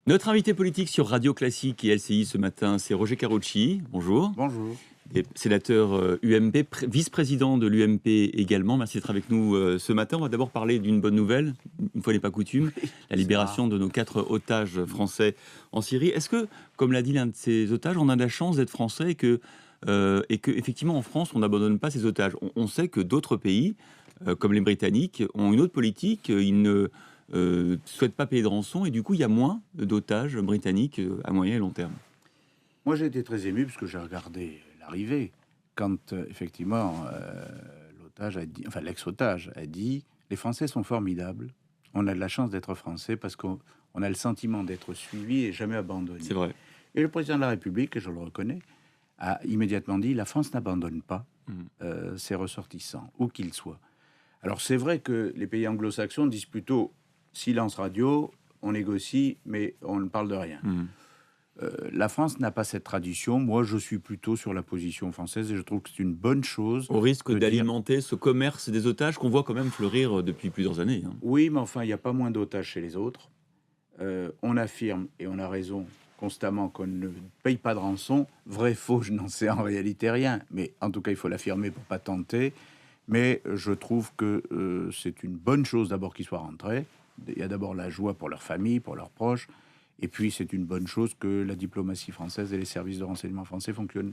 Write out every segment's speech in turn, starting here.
Notre invité politique sur Radio Classique et LCI ce matin, c'est Roger Carucci. Bonjour. Bonjour. Sénateur UMP, vice-président de l'UMP également. Merci d'être avec nous ce matin. On va d'abord parler d'une bonne nouvelle, une fois n'est pas coutume, la libération de nos 4 otages français en Syrie. Est-ce que, comme l'a dit l'un de ces otages, on a la chance d'être français et que effectivement en France, on n'abandonne pas ces otages? On sait que d'autres pays, comme les Britanniques, ont une autre politique. Ils ne souhaitent pas payer de rançon et du coup, il y a moins d'otages britanniques à moyen et long terme. Moi, j'ai été très ému parce que j'ai regardé l'arrivée quand effectivement l'otage a dit, enfin l'ex-otage a dit, les Français sont formidables. On a de la chance d'être Français parce qu'on a le sentiment d'être suivi et jamais abandonné. C'est vrai. Et le président de la République, et je le reconnais, a immédiatement dit, la France n'abandonne pas ses ressortissants, où qu'ils soient. Alors c'est vrai que les pays anglo-saxons disent plutôt silence radio, on négocie, mais on ne parle de rien. La France n'a pas cette tradition. Moi, je suis plutôt sur la position française et je trouve que c'est une bonne chose. Au risque d'alimenter ce commerce des otages qu'on voit quand même fleurir depuis plusieurs années. Oui, mais enfin, il n'y a pas moins d'otages chez les autres. On affirme, et on a raison constamment, qu'on ne paye pas de rançon. Vrai, faux, je n'en sais en réalité rien. Mais en tout cas, il faut l'affirmer pour pas tenter. Mais je trouve que c'est une bonne chose d'abord qu'ils soient rentrés. Il y a d'abord la joie pour leur famille, pour leurs proches. Et puis, c'est une bonne chose que la diplomatie française et les services de renseignement français fonctionnent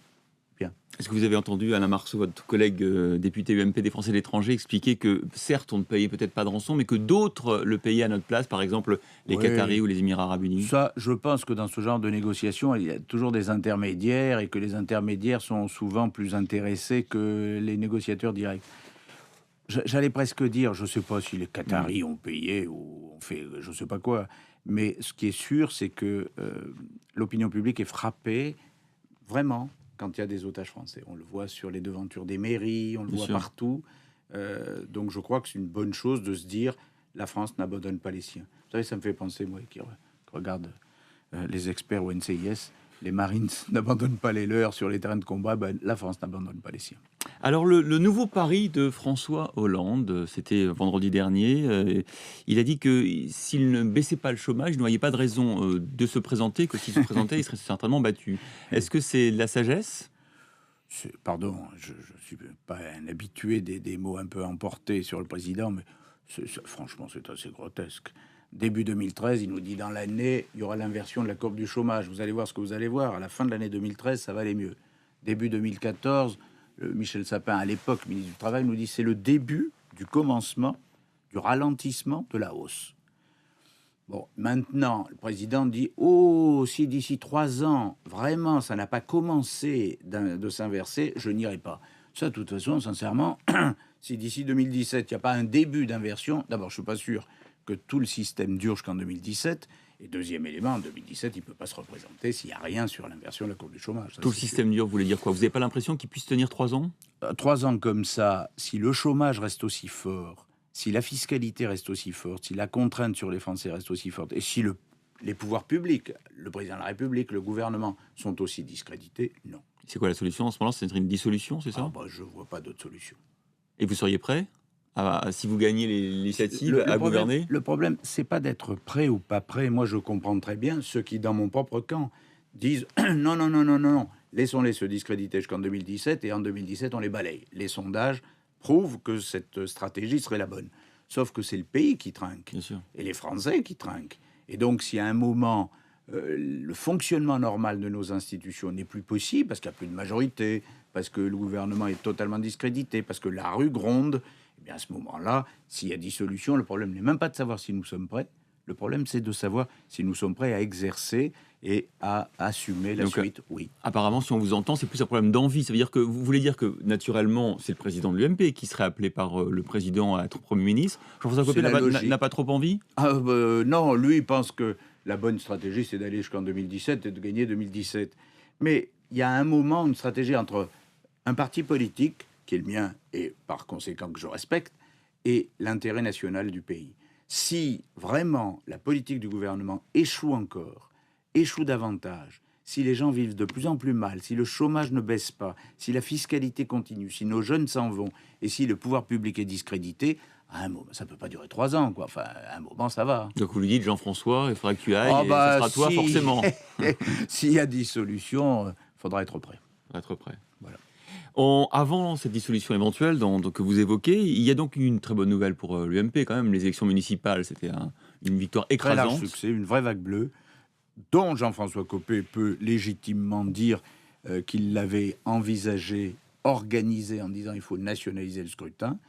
bien. Est-ce que vous avez entendu Alain Marceau, votre collègue député UMP des Français de l'étranger, expliquer que, certes, on ne payait peut-être pas de rançon, mais que d'autres le payaient à notre place, par exemple les Qataris ou les Émirats Arabes Unis? Ça, je pense que dans ce genre de négociations, il y a toujours des intermédiaires et que les intermédiaires sont souvent plus intéressés que les négociateurs directs. J'allais presque dire, je ne sais pas si les Qataris ont payé ou ont fait je ne sais pas quoi, mais ce qui est sûr, c'est que l'opinion publique est frappée, vraiment, quand il y a des otages français. On le voit sur les devantures des mairies, on le voit partout. Donc je crois que c'est une bonne chose de se dire, la France n'abandonne pas les siens. Vous savez, ça me fait penser, moi, qui regarde les experts au NCIS, les Marines n'abandonnent pas les leurs sur les terrains de combat, ben, la France n'abandonne pas les siens. Alors le nouveau pari de François Hollande, c'était vendredi dernier, il a dit que s'il ne baissait pas le chômage, il ne voyait pas de raison de se présenter, que s'il se présentait, il serait certainement battu. Est-ce que c'est de la sagesse ? Pardon, je ne suis pas un habitué des mots un peu emportés sur le président, mais franchement, c'est assez grotesque. Début 2013, il nous dit dans l'année, il y aura l'inversion de la courbe du chômage. Vous allez voir ce que vous allez voir. À la fin de l'année 2013, ça va aller mieux. Début 2014, Michel Sapin, à l'époque ministre du Travail, nous dit c'est le début du commencement du ralentissement de la hausse. Bon, maintenant, le président dit « Oh, si d'ici 3 ans, vraiment, ça n'a pas commencé de s'inverser, je n'irai pas. » Ça, de toute façon, sincèrement, si d'ici 2017, il n'y a pas un début d'inversion, d'abord, je ne suis pas sûr que tout le système dure jusqu'en 2017. Et deuxième élément, en 2017, il ne peut pas se représenter s'il n'y a rien sur l'inversion de la courbe du chômage. Ça, tout le système dur, vous voulez dire quoi? Vous n'avez pas l'impression qu'il puisse tenir 3 ans? 3 ans comme ça, si le chômage reste aussi fort, si la fiscalité reste aussi forte, si la contrainte sur les Français reste aussi forte, et si les pouvoirs publics, le président de la République, le gouvernement, sont aussi discrédités, non. C'est quoi la solution en ce moment-là? C'est une dissolution, c'est ça? Je ne vois pas d'autre solution. Et vous seriez prêt si vous gagnez les législatives à gouverner? Le problème, c'est pas d'être prêt ou pas prêt. Moi, je comprends très bien ceux qui, dans mon propre camp, disent non, non, non, non, non, laissons-les se discréditer jusqu'en 2017 et en 2017, on les balaye. Les sondages prouvent que cette stratégie serait la bonne. Sauf que c'est le pays qui trinque. Bien sûr. Et les Français qui trinquent. Et donc, si à un moment, le fonctionnement normal de nos institutions n'est plus possible, parce qu'il n'y a plus de majorité, parce que le gouvernement est totalement discrédité, parce que la rue gronde, eh bien à ce moment-là, s'il y a dissolution, le problème n'est même pas de savoir si nous sommes prêts. Le problème, c'est de savoir si nous sommes prêts à exercer et à assumer la suite. Oui. Apparemment, si on vous entend, c'est plus un problème d'envie. Ça veut dire que vous voulez dire que, naturellement, c'est le président de l'UMP qui serait appelé par le président à être Premier ministre. Jean-François Copé n'a pas trop envie? Non, lui, il pense que la bonne stratégie, c'est d'aller jusqu'en 2017 et de gagner 2017. Mais il y a un moment, une stratégie entre un parti politique, qui est le mien, et par conséquent que je respecte, et l'intérêt national du pays. Si vraiment la politique du gouvernement échoue encore, échoue davantage, si les gens vivent de plus en plus mal, si le chômage ne baisse pas, si la fiscalité continue, si nos jeunes s'en vont, et si le pouvoir public est discrédité, À un moment, ça peut pas durer 3 ans, quoi. Enfin, à un moment, ça va. Donc vous lui dites, Jean-François, il faudra que tu ailles, Ah et bah, ça sera toi si forcément. s'il y a dissolution, faudra être prêt. À être prêt. Voilà. Avant cette dissolution éventuelle que vous évoquez, il y a donc une très bonne nouvelle pour l'UMP quand même. Les élections municipales, c'était une victoire Très large écrasante. succès, une vraie vague bleue, dont Jean-François Copé peut légitimement dire qu'il l'avait envisagé, organisé en disant il faut nationaliser le scrutin.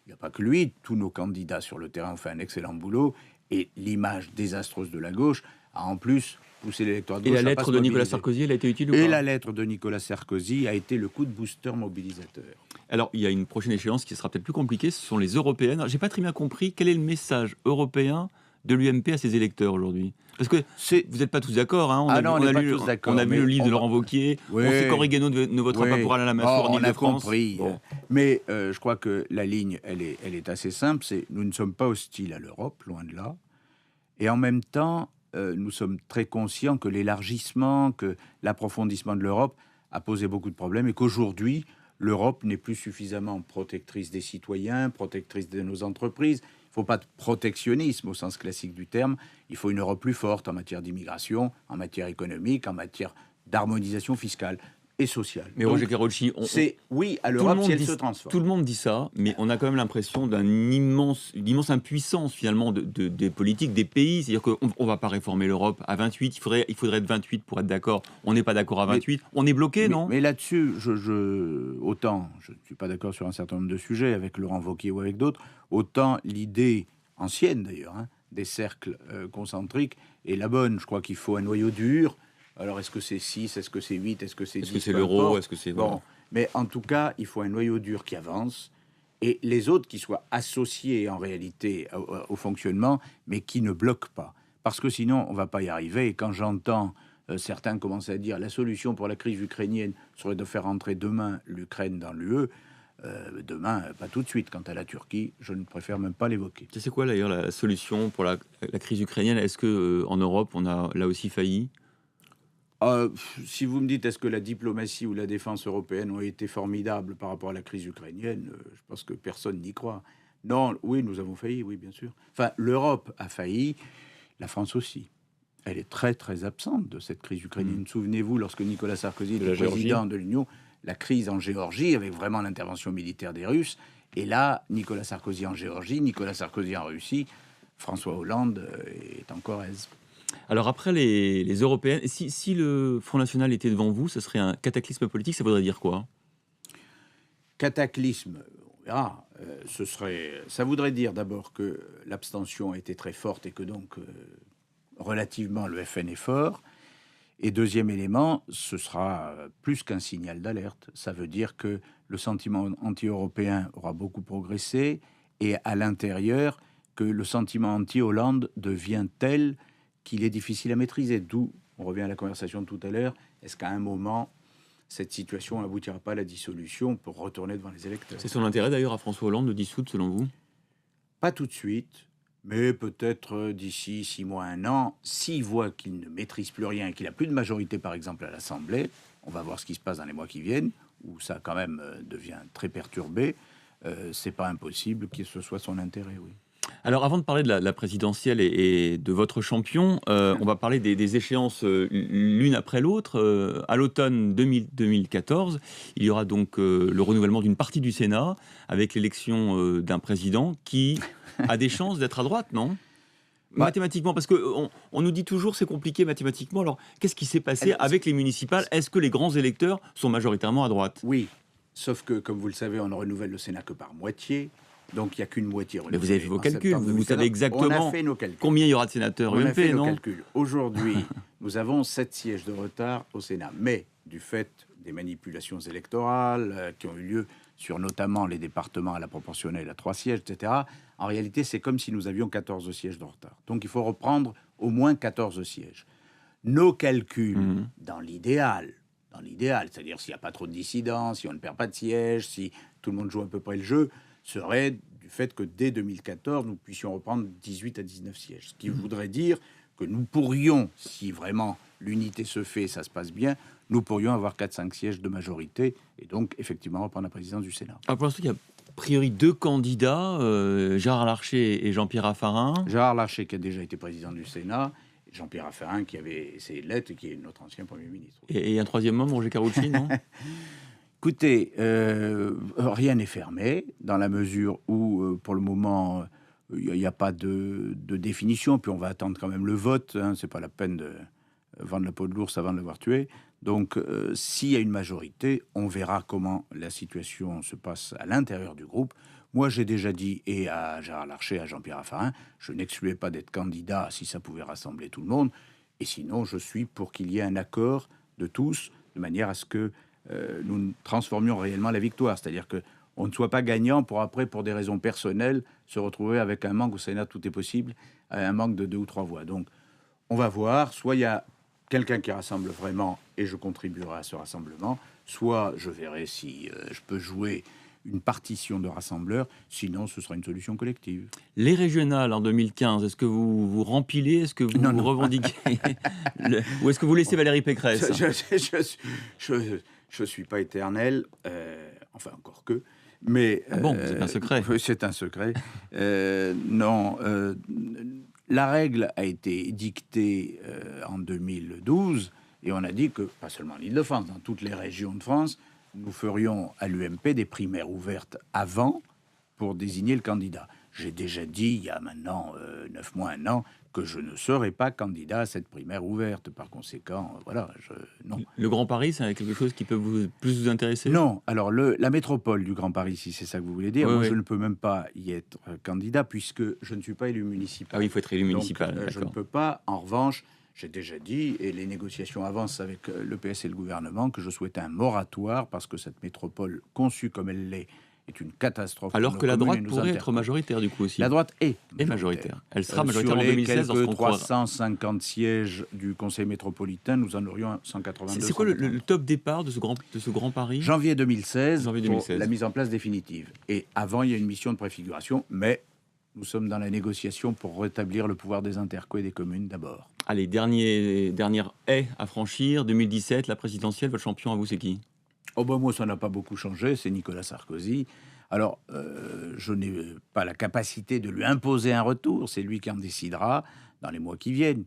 Il n'y a pas que lui, tous nos candidats sur le terrain ont fait un excellent boulot, et l'image désastreuse de la gauche a en plus poussé l'électorat de Et gauche la à lettre pas se de Nicolas mobiliser. Sarkozy, elle a été utile ou Et pas? la lettre de Nicolas Sarkozy a été le coup de booster mobilisateur. Alors, il y a une prochaine échéance qui sera peut-être plus compliquée, ce sont les européennes. J'ai pas très bien compris quel est le message européen de l'UMP à ses électeurs aujourd'hui. Parce que vous n'êtes pas tous d'accord. Hein. On n'est pas tous d'accord. On a vu le livre de Laurent Wauquiez. Oui, On sait qu'Origano ne votera pas pour Alain Lamassoure en on a Ile-de-France. compris. Bon. Mais je crois que la ligne, elle est assez simple. Nous ne sommes pas hostiles à l'Europe, loin de là. Et en même temps, nous sommes très conscients que l'élargissement, que l'approfondissement de l'Europe a posé beaucoup de problèmes et qu'aujourd'hui, l'Europe n'est plus suffisamment protectrice des citoyens, protectrice de nos entreprises. Il ne faut pas de protectionnisme au sens classique du terme. Il faut une Europe plus forte en matière d'immigration, en matière économique, en matière d'harmonisation fiscale et sociale. Mais Roger Carochi, oui à l'Europe si elle se transforme. Tout le monde dit ça, mais on a quand même l'impression d'une immense impuissance finalement des politiques, des pays. C'est-à-dire qu'on ne va pas réformer l'Europe à 28, il faudrait être 28 pour être d'accord. On n'est pas d'accord à 28, on est bloqué, non? Mais là-dessus, autant je ne suis pas d'accord sur un certain nombre de sujets avec Laurent Wauquiez ou avec d'autres, autant l'idée ancienne d'ailleurs, des cercles concentriques est la bonne. Je crois qu'il faut un noyau dur. Alors, est-ce que c'est 6, est-ce que c'est 8, est-ce que c'est 10? Est-ce que c'est l'euro? Est-ce que c'est... Bon, mais en tout cas, il faut un noyau dur qui avance et les autres qui soient associés en réalité au fonctionnement, mais qui ne bloquent pas. Parce que sinon, on ne va pas y arriver. Et quand j'entends certains commencer à dire la solution pour la crise ukrainienne serait de faire entrer demain l'Ukraine dans l'UE, demain, pas tout de suite. Quant à la Turquie, je ne préfère même pas l'évoquer. C'est quoi d'ailleurs la solution pour la crise ukrainienne? Est-ce qu'en Europe, on a là aussi failli? Si vous me dites est-ce que la diplomatie ou la défense européenne ont été formidables par rapport à la crise ukrainienne, je pense que personne n'y croit. Non, oui, nous avons failli, oui, bien sûr. Enfin, l'Europe a failli, la France aussi. Elle est très, très absente de cette crise ukrainienne. Souvenez-vous, lorsque Nicolas Sarkozy était président de l'Union, la crise en Géorgie, avec vraiment l'intervention militaire des Russes. Et là, Nicolas Sarkozy en Géorgie, Nicolas Sarkozy en Russie, François Hollande est en Corrèze. Alors après les européennes, si le Front National était devant vous, ce serait un cataclysme politique, ça voudrait dire quoi? Cataclysme, on verra. Ça voudrait dire d'abord que l'abstention a été très forte et que donc, relativement, le FN est fort. Et deuxième élément, ce sera plus qu'un signal d'alerte. Ça veut dire que le sentiment anti-européen aura beaucoup progressé et à l'intérieur, que le sentiment anti-Hollande devient tel qu'il est difficile à maîtriser. D'où, on revient à la conversation de tout à l'heure, est-ce qu'à un moment, cette situation n'aboutira pas à la dissolution pour retourner devant les électeurs? C'est son intérêt d'ailleurs à François Hollande de dissoudre, selon vous? Pas tout de suite, mais peut-être d'ici 6 mois, 1 an, s'il voit qu'il ne maîtrise plus rien et qu'il n'a plus de majorité, par exemple, à l'Assemblée, on va voir ce qui se passe dans les mois qui viennent, où ça quand même devient très perturbé, c'est pas impossible que ce soit son intérêt, oui. Alors, avant de parler de la présidentielle et de votre champion, on va parler des échéances l'une après l'autre. À l'automne 2014, il y aura donc le renouvellement d'une partie du Sénat avec l'élection d'un président qui a des chances d'être à droite, non? Mathématiquement, parce qu'on nous dit toujours c'est compliqué mathématiquement. Alors, qu'est-ce qui s'est passé avec les municipales? Est-ce que les grands électeurs sont majoritairement à droite? Oui, sauf que, comme vous le savez, on ne renouvelle le Sénat que par moitié. Donc, il n'y a qu'une moitié renouvelée. Mais vous avez fait vos calculs, vous savez exactement combien il y aura de sénateurs UMP, non? On a fait nos calculs. Aujourd'hui, nous avons 7 sièges de retard au Sénat. Mais, du fait des manipulations électorales qui ont eu lieu sur notamment les départements à la proportionnelle à 3 sièges, etc., en réalité, c'est comme si nous avions 14 sièges de retard. Donc, il faut reprendre au moins 14 sièges. Nos calculs, dans l'idéal, c'est-à-dire s'il n'y a pas trop de dissidents, si on ne perd pas de sièges, si tout le monde joue à peu près le jeu, serait du fait que dès 2014, nous puissions reprendre 18 à 19 sièges. Ce qui voudrait dire que nous pourrions, si vraiment l'unité se fait, ça se passe bien, nous pourrions avoir 4-5 sièges de majorité et donc effectivement reprendre la présidence du Sénat. Alors pour l'instant, il n'y a priori 2 candidats, Gérard Larcher et Jean-Pierre Raffarin. Gérard Larcher, qui a déjà été président du Sénat, et Jean-Pierre Raffarin, qui avait essayé de l'être et qui est notre ancien Premier ministre. Et un troisième homme, Roger Carucci, non? Écoutez, rien n'est fermé, dans la mesure où, pour le moment, il n'y a pas de définition, puis on va attendre quand même le vote, hein, c'est pas la peine de vendre la peau de l'ours avant de l'avoir tué. Donc, s'il y a une majorité, on verra comment la situation se passe à l'intérieur du groupe. Moi, j'ai déjà dit, et à Gérard Larcher, et à Jean-Pierre Raffarin, je n'excluais pas d'être candidat si ça pouvait rassembler tout le monde. Et sinon, je suis pour qu'il y ait un accord de tous, de manière à ce que nous transformions réellement la victoire. C'est-à-dire qu'on ne soit pas gagnant pour après, pour des raisons personnelles, se retrouver avec un manque au Sénat, tout est possible, un manque de 2 ou 3 voix. Donc, on va voir. Soit il y a quelqu'un qui rassemble vraiment et je contribuerai à ce rassemblement, soit je verrai si je peux jouer une partition de rassembleur, sinon ce sera une solution collective. Les régionales en 2015, est-ce que vous rempilez, est-ce que vous Non. revendiquez ou est-ce que vous laissez Valérie Pécresse? Je suis pas éternel, enfin encore que, mais bon, c'est un secret. C'est un secret. Non, la règle a été dictée en 2012 et on a dit que, pas seulement en Île-de-France, dans toutes les régions de France, nous ferions à l'UMP des primaires ouvertes avant pour désigner le candidat. J'ai déjà dit, il y a maintenant 9 mois, 1 an, que je ne serai pas candidat à cette primaire ouverte. Par conséquent, voilà, non. Le Grand Paris, c'est quelque chose qui peut plus vous intéresser? Non, alors la métropole du Grand Paris, si c'est ça que vous voulez dire, oui, moi, oui. je ne peux même pas y être candidat puisque je ne suis pas élu municipal. Ah oui, il faut être élu municipal. Donc, je ne peux pas. En revanche, j'ai déjà dit, et les négociations avancent avec le PS et le gouvernement, que je souhaitais un moratoire parce que cette métropole, conçue comme elle l'est, est une catastrophe. Alors que la droite pourrait être majoritaire du coup aussi. La droite est majoritaire. Elle sera majoritaire sur en les 2016. quelques 350 sièges du Conseil métropolitain, nous en aurions 182. C'est quoi le top départ de ce grand Paris? Janvier 2016, Janvier 2016. pour la mise en place définitive. Et avant, il y a une mission de préfiguration, mais nous sommes dans la négociation pour rétablir le pouvoir des interco et des communes d'abord. Allez, dernière haie à franchir. 2017, la présidentielle, votre champion à vous, c'est qui? Oh ben moi, ça n'a pas beaucoup changé, c'est Nicolas Sarkozy. Alors, je n'ai pas la capacité de lui imposer un retour, c'est lui qui en décidera dans les mois qui viennent.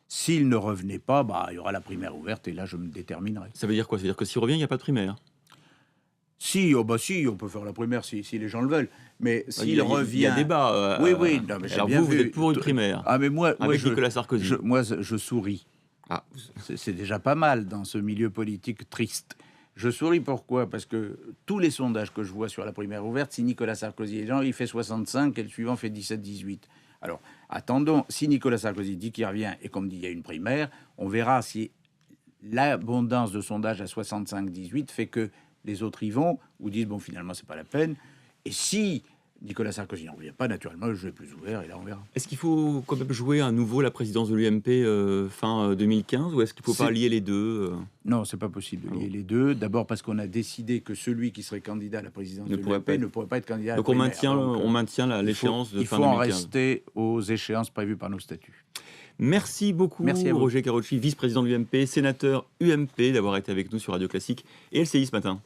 S'il ne revenait pas, bah, il y aura la primaire ouverte et là, je me déterminerai. Ça veut dire quoi? Ça veut dire que s'il revient, il n'y a pas de primaire? Si, oh bah si, on peut faire la primaire si les gens le veulent. Mais s'il revient... Il y a débat. Oui, non, mais alors bien vous êtes pour une primaire? Ah, mais moi avec Nicolas Sarkozy. Je souris. Ah. C'est déjà pas mal dans ce milieu politique triste. Je souris pourquoi? Parce que tous les sondages que je vois sur la primaire ouverte, si Nicolas Sarkozy est genre, il fait 65 et le suivant fait 17-18. Alors, attendons, si Nicolas Sarkozy dit qu'il revient et qu'on me dit qu'il y a une primaire, on verra si l'abondance de sondages à 65-18 fait que les autres y vont ou disent, bon, finalement, c'est pas la peine. Et si Nicolas Sarkozy n'en revient pas, naturellement, le jeu est plus ouvert et là, on verra. Est-ce qu'il faut quand même jouer à nouveau la présidence de l'UMP fin 2015 ou est-ce qu'il ne faut pas lier les deux Non, c'est pas possible de lier les deux. D'abord parce qu'on a décidé que celui qui serait candidat à la présidence de l'UMP ne pourrait pas être candidat à la primaire. Donc on maintient l'échéance de fin 2015. Il faut en rester aux échéances prévues par nos statuts. Merci beaucoup, Roger Carucci, vice-président de l'UMP, sénateur UMP, d'avoir été avec nous sur Radio Classique et LCI ce matin.